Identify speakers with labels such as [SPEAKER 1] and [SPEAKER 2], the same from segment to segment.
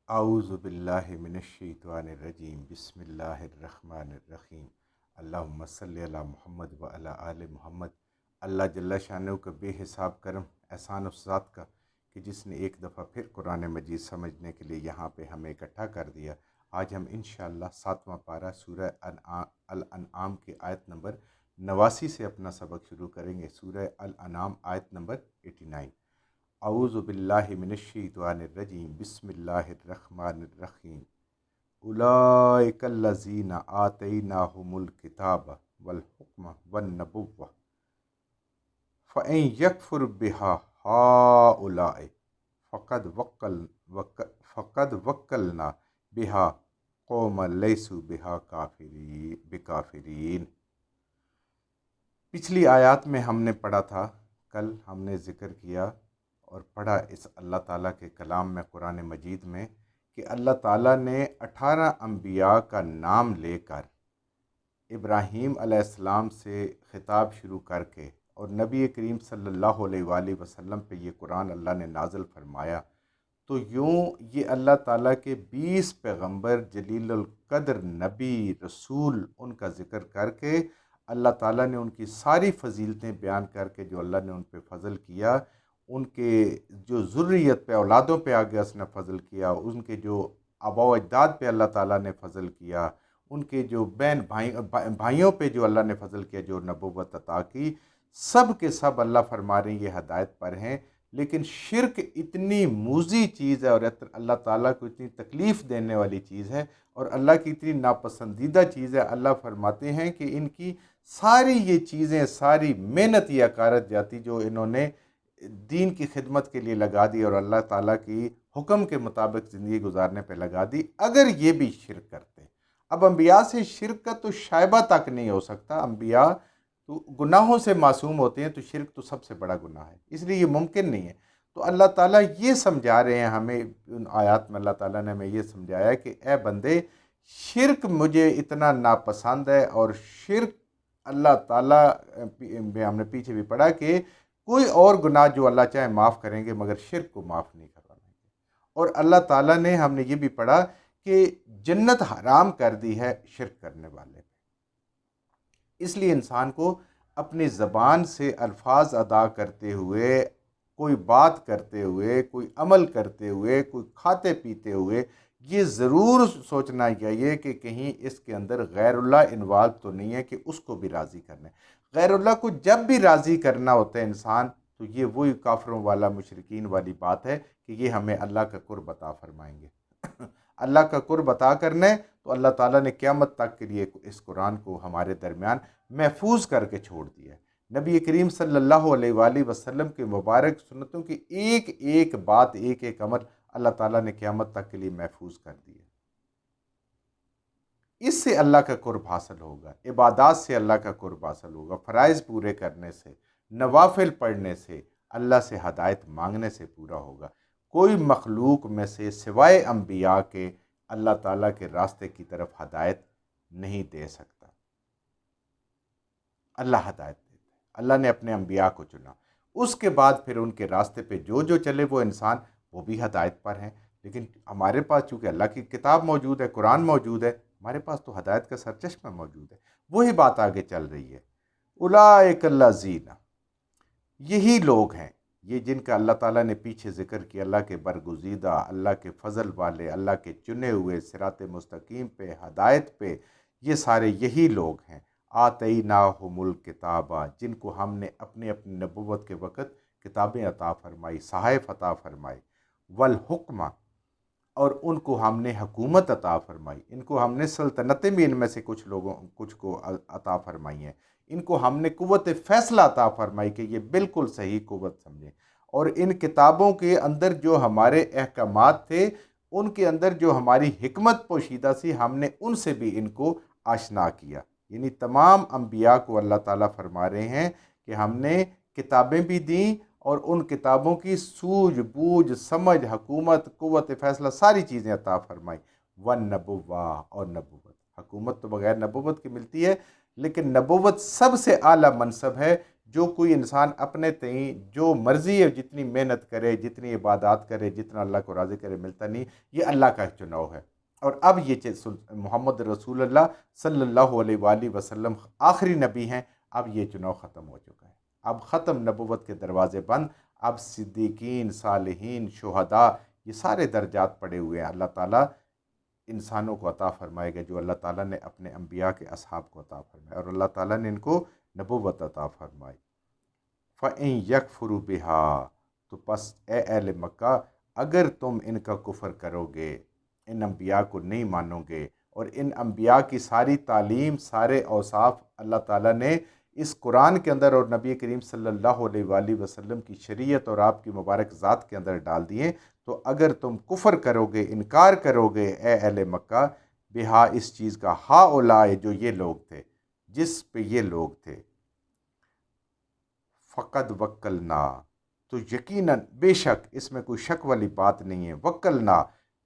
[SPEAKER 1] اعوذ باللہ من الشیطان الرجیم بسم اللہ الرحمن الرحیم اللہم صلی علی محمد و علی آل محمد۔ اللہ جل شانہ کا بے حساب کرم احسان اس ذات کا کہ جس نے ایک دفعہ پھر قرآن مجید سمجھنے کے لیے یہاں پہ ہمیں اکٹھا کر دیا۔ آج ہم انشاءاللہ 7واں پارہ سورہ الانعام کی آیت نمبر 89 سے اپنا سبق شروع کریں گے۔ سورہ الانعام آیت نمبر 89۔ اعوذ باللہ من الشیطان الرجیم بسم اللہ الرحمن الرحیم اولئک الذین آتیناہم الکتاب والحکم والنبوۃ فإن یکفر بها ہؤلاء فقد وکلنا بها قوما لیسوا بها بکافرین۔ پچھلی آیات میں ہم نے پڑھا تھا، کل ہم نے ذکر کیا اور پڑھا اس اللہ تعالیٰ کے کلام میں قرآن مجید میں کہ اللہ تعالیٰ نے 18 انبیاء کا نام لے کر ابراہیم علیہ السلام سے خطاب شروع کر کے اور نبی کریم صلی اللہ علیہ وآلہ وسلم پہ یہ قرآن اللہ نے نازل فرمایا، تو یوں یہ اللہ تعالیٰ کے 20 پیغمبر جلیل القدر نبی رسول ان کا ذکر کر کے اللہ تعالیٰ نے ان کی ساری فضیلتیں بیان کر کے جو اللہ نے ان پہ فضل کیا، ان کے جو ذریت پہ اولادوں پہ آگے اس نے فضل کیا، ان کے جو آباء و اجداد پہ اللہ تعالیٰ نے فضل کیا، ان کے جو بھائیوں پہ جو اللہ نے فضل کیا، جو نبوت عطا کی، سب کے سب اللہ فرما رہے ہیں یہ ہدایت پر ہیں۔ لیکن شرک اتنی موذی چیز ہے اور اللہ تعالیٰ کو اتنی تکلیف دینے والی چیز ہے اور اللہ کی اتنی ناپسندیدہ چیز ہے، اللہ فرماتے ہیں کہ ان کی ساری یہ چیزیں، ساری محنت یا کارت جاتی جو انہوں نے دین کی خدمت کے لیے لگا دی اور اللہ تعالیٰ کی حکم کے مطابق زندگی گزارنے پہ لگا دی، اگر یہ بھی شرک کرتے۔ اب انبیاء سے شرک کا تو شائبہ تک نہیں ہو سکتا، انبیاء تو گناہوں سے معصوم ہوتے ہیں، تو شرک تو سب سے بڑا گناہ ہے، اس لیے یہ ممکن نہیں ہے۔ تو اللہ تعالیٰ یہ سمجھا رہے ہیں ہمیں، ان آیات میں اللہ تعالیٰ نے ہمیں یہ سمجھایا کہ اے بندے، شرک مجھے اتنا ناپسند ہے، اور شرک اللہ تعالیٰ ہم نے پیچھے بھی پڑھا کہ کوئی اور گناہ جو اللہ چاہے معاف کریں گے مگر شرک کو معاف نہیں کروانے گے۔ اور اللہ تعالیٰ نے ہم نے یہ بھی پڑھا کہ جنت حرام کر دی ہے شرک کرنے والے پہ۔ اس لیے انسان کو اپنی زبان سے الفاظ ادا کرتے ہوئے، کوئی بات کرتے ہوئے، کوئی عمل کرتے ہوئے، کوئی کھاتے پیتے ہوئے یہ ضرور سوچنا چاہیے کہ کہیں اس کے اندر غیر اللہ انوالو تو نہیں ہے کہ اس کو بھی راضی کرنا ہے۔ غیر اللہ کو جب بھی راضی کرنا ہوتا ہے انسان، تو یہ وہی کافروں والا، مشرکین والی بات ہے کہ یہ ہمیں اللہ کا قرب عطا فرمائیں گے۔ اللہ کا قرب عطا کرنا ہے تو اللہ تعالیٰ نے قیامت تک کے لیے اس قرآن کو ہمارے درمیان محفوظ کر کے چھوڑ دیا ہے۔ نبی کریم صلی اللہ علیہ وآلہ وسلم کے مبارک سنتوں کی ایک ایک بات، ایک ایک عمل اللہ تعالیٰ نے قیامت تک کے لیے محفوظ کر دیا۔ اس سے اللہ کا قرب حاصل ہوگا، عبادات سے اللہ کا قرب حاصل ہوگا، فرائض پورے کرنے سے، نوافل پڑھنے سے، اللہ سے ہدایت مانگنے سے پورا ہوگا۔ کوئی مخلوق میں سے سوائے انبیاء کے اللہ تعالیٰ کے راستے کی طرف ہدایت نہیں دے سکتا۔ اللہ ہدایت دیتا ہے، اللہ نے اپنے انبیاء کو چنا، اس کے بعد پھر ان کے راستے پہ جو چلے وہ انسان وہ بھی ہدایت پر ہیں۔ لیکن ہمارے پاس چونکہ اللہ کی کتاب موجود ہے، قرآن موجود ہے، ہمارے پاس تو ہدایت کا سرچشمہ موجود ہے۔ وہی بات آگے چل رہی ہے، اولئک الذین، یہی لوگ ہیں، یہ جن کا اللہ تعالیٰ نے پیچھے ذکر کیا، اللہ کے برگزیدہ، اللہ کے فضل والے، اللہ کے چنے ہوئے، صراط مستقیم پہ، ہدایت پہ، یہ سارے یہی لوگ ہیں۔ آتیناہم الکتاب، جن کو ہم نے اپنی نبوت کے وقت کتابیں عطا فرمائی، صحائف عطا فرمائی، والحکم، اور ان کو ہم نے حکومت عطا فرمائی، ان کو ہم نے سلطنتیں بھی ان میں سے کچھ کو عطا فرمائی ہیں، ان کو ہم نے قوت فیصلہ عطا فرمائی کہ یہ بالکل صحیح قوت سمجھیں، اور ان کتابوں کے اندر جو ہمارے احکامات تھے، ان کے اندر جو ہماری حکمت پوشیدہ سی، ہم نے ان سے بھی ان کو آشنا کیا۔ یعنی تمام انبیاء کو اللہ تعالیٰ فرما رہے ہیں کہ ہم نے کتابیں بھی دیں اور ان کتابوں کی سوجھ بوجھ، سمجھ، حکومت، قوت فیصلہ، ساری چیزیں عطا فرمائی۔ والنبوہ، اور نبوت، حکومت تو بغیر نبوت کی ملتی ہے، لیکن نبوت سب سے اعلیٰ منصب ہے جو کوئی انسان اپنے تئیں جو مرضی ہے جتنی محنت کرے، جتنی عبادات کرے، جتنا اللہ کو راضی کرے، ملتا نہیں. یہ اللہ کا چناؤ ہے. اور اب یہ چیز محمد رسول اللہ صلی اللہ علیہ وآلہ وسلم آخری نبی ہیں. اب یہ چناؤ ختم ہو چکا ہے. اب ختم، نبوت کے دروازے بند. اب صدیقین، صالحین، شہداء، یہ سارے درجات پڑے ہوئے ہیں. اللہ تعالیٰ انسانوں کو عطا فرمائے گا جو اللہ تعالیٰ نے اپنے انبیاء کے اصحاب کو عطا فرمایا، اور اللہ تعالیٰ نے ان کو نبوت عطا فرمائی. فَإِن يَكْفُرُوا بِهَا، تو پس اے اہل مکہ اگر تم ان کا کفر کرو گے، ان انبیاء کو نہیں مانو گے، اور ان انبیاء کی ساری تعلیم، سارے اوصاف اللہ تعالیٰ نے اس قرآن کے اندر اور نبی کریم صلی اللہ علیہ وآلہ وسلم کی شریعت اور آپ کی مبارک ذات کے اندر ڈال دیے، تو اگر تم کفر کرو گے، انکار کرو گے اے اہل مکہ، بہا اس چیز کا، ہا اولائے جو یہ لوگ تھے، جس پہ یہ لوگ تھے، فقد وکلنا، تو یقیناً بے شک، اس میں کوئی شک والی بات نہیں ہے، وکلنا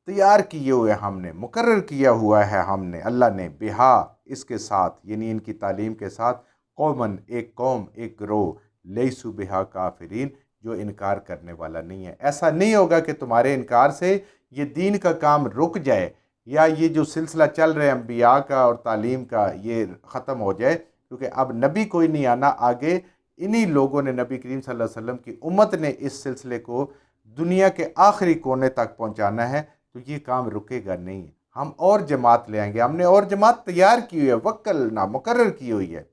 [SPEAKER 1] تیار کیے ہوئے ہم نے، مقرر کیا ہوا ہے ہم نے، اللہ نے، بہا اس کے ساتھ، یعنی ان کی تعلیم کے ساتھ، قومن ایک قوم، ایک گروہ، لیسو بہا کافرین، جو انکار کرنے والا نہیں ہے. ایسا نہیں ہوگا کہ تمہارے انکار سے یہ دین کا کام رک جائے، یا یہ جو سلسلہ چل رہے انبیاء کا اور تعلیم کا یہ ختم ہو جائے، کیونکہ اب نبی کوئی نہیں آنا آگے. انہی لوگوں نے، نبی کریم صلی اللہ علیہ وسلم کی امت نے اس سلسلے کو دنیا کے آخری کونے تک پہنچانا ہے، تو یہ کام رکے گا نہیں. ہم اور جماعت لے آئیں گے، ہم نے اور جماعت تیار کی ہوئی ہے، وکلنا مقرر کی ہوئی ہے.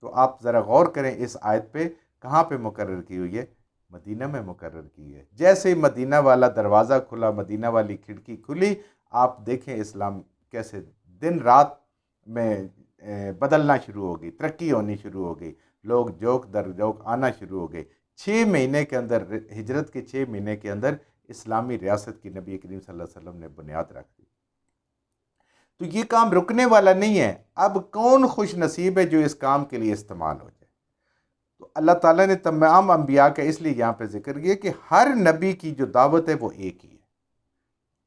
[SPEAKER 1] تو آپ ذرا غور کریں اس آیت پہ، کہاں پہ مقرر کی ہوئی ہے؟ مدینہ میں مقرر کی ہے. جیسے ہی مدینہ والا دروازہ کھلا، مدینہ والی کھڑکی کھلی، آپ دیکھیں اسلام کیسے دن رات میں بدلنا شروع ہو گئی، ترقی ہونی شروع ہو گئی، لوگ جوک در جوک آنا شروع ہو گئے. 6 مہینے کے اندر، ہجرت کے 6 مہینے کے اندر اسلامی ریاست کی نبی کریم صلی اللہ علیہ وسلم نے بنیاد رکھ دی. تو یہ کام رکنے والا نہیں ہے. اب کون خوش نصیب ہے جو اس کام کے لیے استعمال ہو جائے. تو اللہ تعالیٰ نے تمام انبیاء کا اس لیے یہاں پہ ذکر کیا کہ ہر نبی کی جو دعوت ہے وہ ایک ہی ہے.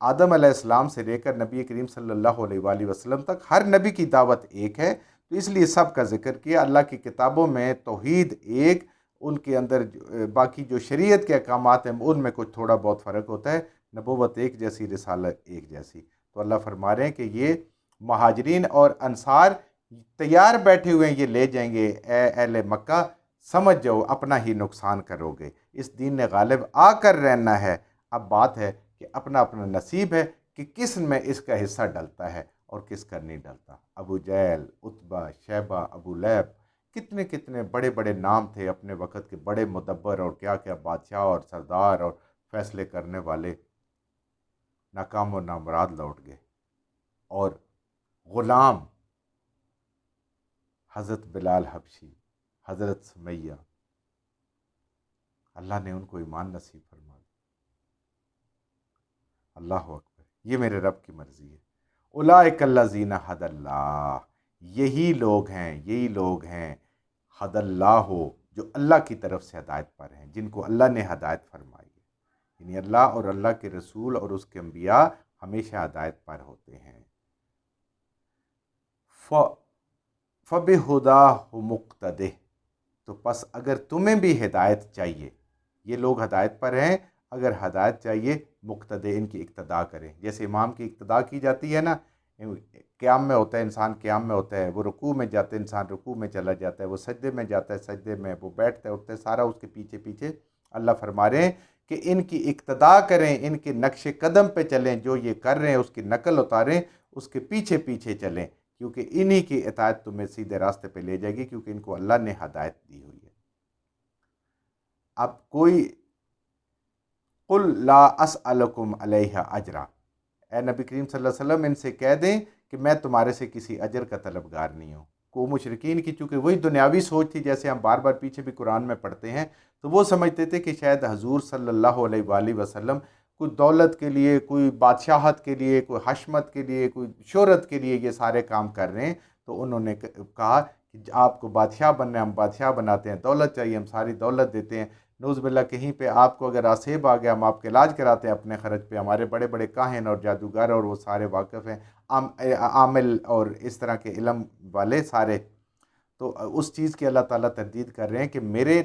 [SPEAKER 1] آدم علیہ السلام سے لے کر نبی کریم صلی اللہ علیہ وآلہ وسلم تک ہر نبی کی دعوت ایک ہے. تو اس لیے سب کا ذکر کیا. اللہ کی کتابوں میں توحید ایک، ان کے اندر باقی جو شریعت کے احکامات ہیں ان میں کچھ تھوڑا بہت فرق ہوتا ہے. نبوت ایک جیسی، رسالت ایک جیسی. تو اللہ فرما رہے ہیں کہ یہ مہاجرین اور انصار تیار بیٹھے ہوئے ہیں، یہ لے جائیں گے. اے اہل مکہ سمجھ جاؤ اپنا ہی نقصان کرو گے، اس دین نے غالب آ کر رہنا ہے. اب بات ہے کہ اپنا اپنا نصیب ہے کہ کس میں اس کا حصہ ڈلتا ہے اور کس کا نہیں ڈلتا. ابو جہل، عتبہ، شیبہ، ابو لہب، کتنے کتنے بڑے بڑے نام تھے اپنے وقت کے، بڑے مدبر اور کیا کیا بادشاہ اور سردار اور فیصلے کرنے والے، ناکام و نامراد لوٹ گئے. اور غلام حضرت بلال حبشی، حضرت سمیہ، اللہ نے ان کو ایمان نصیب فرما دیا. اللہ اکبر، یہ میرے رب کی مرضی ہے. اولئک الذین ھدی اللہ، یہی لوگ ہیں ھدی اللہ، جو اللہ کی طرف سے ہدایت پر ہیں، جن کو اللہ نے ہدایت فرمائی ہے. یعنی اللہ اور اللہ کے رسول اور اس کے انبیاء ہمیشہ ہدایت پر ہوتے ہیں. فَبِہُدَاهُ مُقْتَدِہ، تو پس اگر تمہیں بھی ہدایت چاہیے، یہ لوگ ہدایت پر ہیں، اگر ہدایت چاہیے مقتدی، ان کی اقتداء کریں. جیسے امام کی اقتداء کی جاتی ہے نا، قیام میں ہوتا ہے انسان، قیام میں ہوتا ہے، وہ رکوع میں جاتا ہے انسان، رکوع میں چلا جاتا ہے، وہ سجدے میں جاتا ہے، سجدے میں، وہ بیٹھتا ہے اٹھتا ہے، سارا اس کے پیچھے پیچھے. اللہ فرما رہے ہیں کہ ان کی اقتداء کریں، ان کے نقش قدم پہ چلیں، جو یہ کر رہے ہیں اس کی نقل اتاریں، اس کے پیچھے پیچھے چلیں، کیونکہ انہی کی اطاعت تمہیں سیدھے راستے پہ لے جائے گی، کیونکہ ان کو اللہ نے ہدایت دی ہوئی ہے. اب کوئی قل لا اسألکم علیہ اجرا، اے نبی کریم صلی اللہ علیہ وسلم ان سے کہہ دیں کہ میں تمہارے سے کسی اجر کا طلبگار نہیں ہوں. کو مشرکین کی چونکہ وہی دنیاوی سوچ تھی، جیسے ہم بار بار پیچھے بھی قرآن میں پڑھتے ہیں، تو وہ سمجھتے تھے کہ شاید حضور صلی اللہ علیہ وآلہ وسلم کوئی دولت کے لیے، کوئی بادشاہت کے لیے، کوئی حشمت کے لیے، کوئی شہرت کے لیے یہ سارے کام کر رہے ہیں. تو انہوں نے کہا کہ آپ کو بادشاہ بننا ہے، ہم بادشاہ بناتے ہیں، دولت چاہیے ہم ساری دولت دیتے ہیں. نعوذ باللہ کہیں پہ آپ کو اگر آسیب آ گیا ہم آپ کے علاج کراتے ہیں اپنے خرچ پہ. ہمارے بڑے بڑے کاہن اور جادوگر اور وہ سارے واقف ہیں، عامل اور اس طرح کے علم والے سارے. تو اس چیز کی اللہ تعالیٰ تردید کر رہے ہیں کہ میرے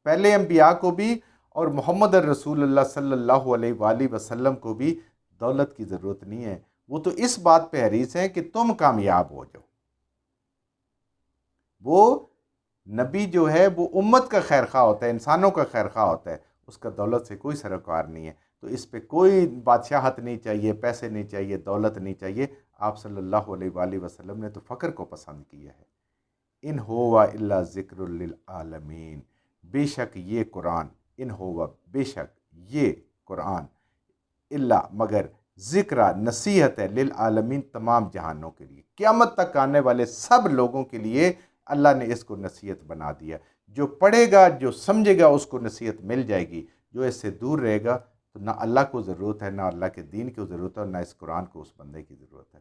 [SPEAKER 1] پہلے انبیاء کو بھی اور محمد الرسول اللہ صلی اللہ علیہ وآلہ وسلم کو بھی دولت کی ضرورت نہیں ہے، وہ تو اس بات پہ حریص ہیں کہ تم کامیاب ہو جاؤ۔ وہ نبی جو ہے وہ امت کا خیر خواہ ہوتا ہے، انسانوں کا خیر خواہ ہوتا ہے، اس کا دولت سے کوئی سروکار نہیں ہے۔ تو اس پہ کوئی بادشاہت نہیں چاہیے، پیسے نہیں چاہیے، دولت نہیں چاہیے۔ آپ صلی اللہ علیہ وآلہ وسلم نے تو فقر کو پسند کیا ہے۔ ان ہوا الا ذکر للعالمین، بے شک یہ قرآن، ان ہوا بے شک یہ قرآن، اللہ مگر ذکر نصیحت ہے، للعالمین تمام جہانوں کے لیے، قیامت تک آنے والے سب لوگوں کے لیے اللہ نے اس کو نصیحت بنا دیا۔ جو پڑھے گا، جو سمجھے گا، اس کو نصیحت مل جائے گی۔ جو اس سے دور رہے گا تو نہ اللہ کو ضرورت ہے، نہ اللہ کے دین کو ضرورت ہے، اور نہ اس قرآن کو اس بندے کی ضرورت ہے۔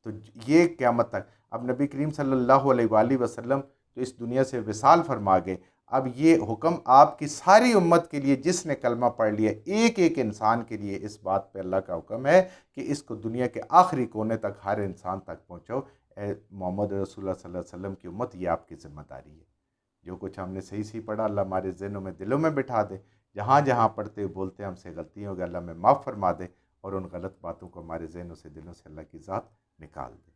[SPEAKER 1] تو یہ قیامت تک اب نبی کریم صلی اللہ علیہ وآلہ وسلم تو اس دنیا سے وصال فرما گئے۔ اب یہ حکم آپ کی ساری امت کے لیے، جس نے کلمہ پڑھ لیا، ایک ایک انسان کے لیے اس بات پہ اللہ کا حکم ہے کہ اس کو دنیا کے آخری کونے تک ہر انسان تک پہنچاؤ۔ اے محمد رسول اللہ صلی اللہ علیہ وسلم کی امت، یہ آپ کی ذمہ داری ہے۔ جو کچھ ہم نے صحیح پڑھا، اللہ ہمارے ذہنوں میں، دلوں میں بٹھا دے۔ جہاں جہاں پڑھتے بولتے ہم سے غلطیاں ہو گئی، اللہ میں معاف فرما دے، اور ان غلط باتوں کو ہمارے ذہنوں سے، دلوں سے اللہ کی ذات نکال دے۔